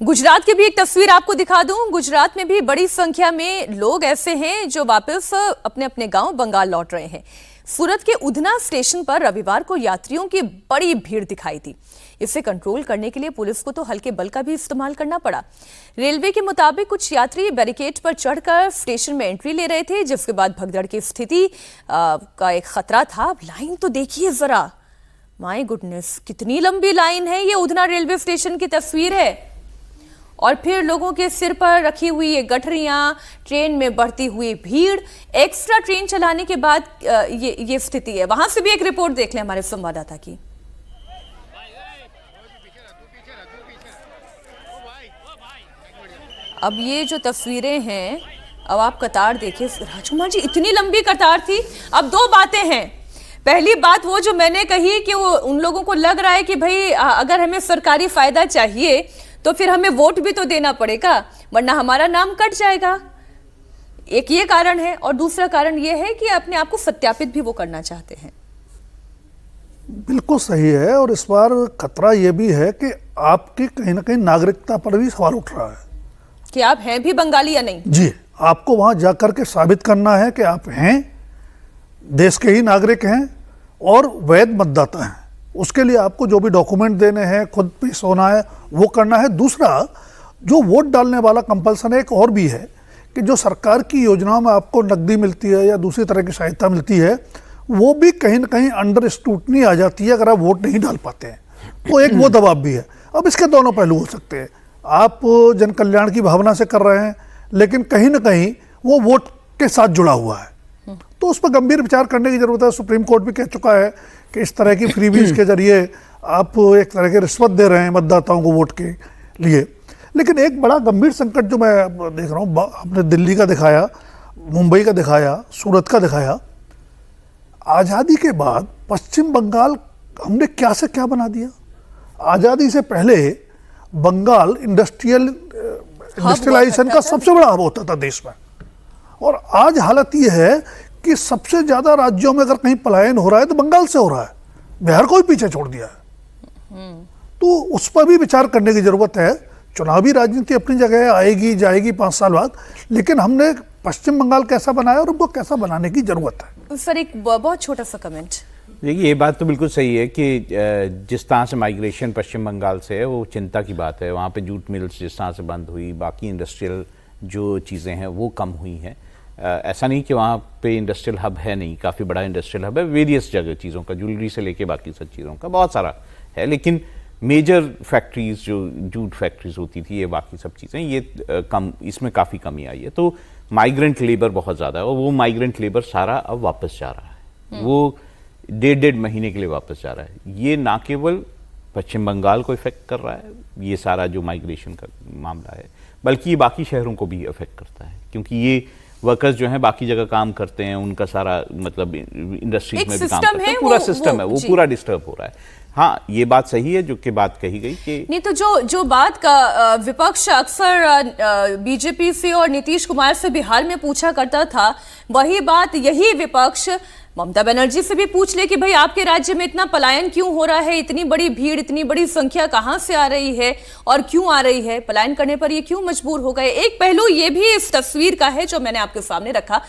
गुजरात की भी एक तस्वीर आपको दिखा दूं। गुजरात में भी बड़ी संख्या में लोग ऐसे हैं जो वापस अपने अपने गांव बंगाल लौट रहे हैं। सूरत के उधना स्टेशन पर रविवार को यात्रियों की बड़ी भीड़ दिखाई दी। इसे कंट्रोल करने के लिए पुलिस को तो हल्के बल का भी इस्तेमाल करना पड़ा। रेलवे के मुताबिक कुछ यात्री बैरिकेड पर चढ़कर स्टेशन में एंट्री ले रहे थे, जिसके बाद भगदड़ की स्थिति का एक खतरा था। लाइन तो देखिए जरा, माय गुडनेस, कितनी लंबी लाइन है। ये उधना रेलवे स्टेशन की तस्वीर है। और फिर लोगों के सिर पर रखी हुई ये गठरियां, ट्रेन में बढ़ती हुई भीड़, एक्स्ट्रा ट्रेन चलाने के बाद ये स्थिति है। वहां से भी एक रिपोर्ट देख लें हमारे संवाददाता की। अब ये जो तस्वीरें हैं, अब आप कतार देखिए राजकुमार जी, इतनी लंबी कतार थी। अब दो बातें हैं। पहली बात वो जो मैंने कही कि वो उन लोगों को लग रहा है कि भाई अगर हमें सरकारी फायदा चाहिए तो फिर हमें वोट भी तो देना पड़ेगा, वरना हमारा नाम कट जाएगा। एक ये कारण है, और दूसरा कारण ये है कि अपने आप को सत्यापित भी वो करना चाहते हैं। बिल्कुल सही है। और इस बार खतरा ये भी है कि आपकी कहीं ना कहीं नागरिकता पर भी सवाल उठ रहा है कि आप हैं भी बंगाली या नहीं। जी, आपको वहां जाकर के साबित करना है कि आप हैं, देश के ही नागरिक हैं और वैध मतदाता हैं। उसके लिए आपको जो भी डॉक्यूमेंट देने हैं, खुद पेश होना है, वो करना है। दूसरा, जो वोट डालने वाला कंपल्सन है, एक और भी है कि जो सरकार की योजनाओं में आपको नकदी मिलती है या दूसरी तरह की सहायता मिलती है, वो भी कहीं ना कहीं अंडर स्क्रूटनी आ जाती है अगर आप वोट नहीं डाल पाते हैं। तो एक वो दबाव भी है। अब इसके दोनों पहलू हो सकते हैं। आप जन कल्याण की भावना से कर रहे हैं, लेकिन कहीं ना कहीं वो वोट के साथ जुड़ा हुआ है, तो उस पर गंभीर विचार करने की जरूरत है। सुप्रीम कोर्ट भी कह चुका है कि इस तरह की फ्रीबीज के जरिए आप एक तरह की रिश्वत दे रहे हैं मतदाताओं को वोट के लिए। लेकिन एक बड़ा गंभीर संकट जो मैं देख रहा हूँ, आपने दिल्ली का दिखाया, मुंबई का दिखाया, सूरत का दिखाया। आज़ादी के बाद पश्चिम बंगाल हमने क्या से क्या बना दिया। आज़ादी से पहले बंगाल इंडस्ट्रियलाइजेशन का सबसे बड़ा हब होता था देश में, और आज हालत ये है कि सबसे ज्यादा राज्यों में अगर कहीं पलायन हो रहा है तो बंगाल से हो रहा है। बिहार को भी पीछे छोड़ दिया है। तो उस पर भी विचार करने की जरूरत है। चुनावी राजनीति अपनी जगह आएगी जाएगी 5 साल बाद, लेकिन हमने पश्चिम बंगाल कैसा बनाया और उनको कैसा बनाने की जरूरत है। सर, एक बहुत छोटा सा कमेंट। देखिए, ये बात तो बिल्कुल सही है कि जिस तरह से माइग्रेशन पश्चिम बंगाल से है वो चिंता की बात है। वहाँ पे जूट मिल्स जिस तरह से बंद हुई, बाकी इंडस्ट्रियल जो चीज़ें हैं वो कम हुई हैं। ऐसा नहीं कि वहाँ पे इंडस्ट्रियल हब है नहीं, काफ़ी बड़ा इंडस्ट्रियल हब है। वेरियस जगह चीज़ों का, ज्वेलरी से लेके बाकी सब चीज़ों का बहुत सारा है। लेकिन मेजर फैक्ट्रीज जो जूट फैक्ट्रीज होती थी, ये बाकी सब चीज़ें, ये कम, इसमें काफ़ी कमी आई है। तो माइग्रेंट लेबर बहुत ज़्यादा है, और वो माइग्रेंट लेबर सारा अब वापस जा रहा है। वो 1.5 महीने के लिए वापस जा रहा है। ये ना केवल पश्चिम बंगाल को इफेक्ट कर रहा है, ये सारा जो माइग्रेशन का मामला है, बल्कि ये बाकी शहरों को भी इफेक्ट करता है, क्योंकि ये वर्कर्स जो हैं बाकी जगह काम करते हैं, उनका सारा मतलब इंडस्ट्रीज में भी काम करते हैं, पूरा सिस्टम है वो पूरा डिस्टर्ब हो रहा है। हाँ, ये बात सही है जो कि बात कही गई कि नहीं, तो जो बात का विपक्ष अक्सर बीजेपी से और नीतीश कुमार से बिहार में पूछा करता था, वही बात यही विपक्ष ममता बनर्जी से भी पूछ ले कि भाई आपके राज्य में इतना पलायन क्यों हो रहा है, इतनी बड़ी भीड़, इतनी बड़ी संख्या कहां से आ रही है और क्यों आ रही है, पलायन करने पर ये क्यों मजबूर हो गए। एक पहलू ये भी इस तस्वीर का है जो मैंने आपके सामने रखा।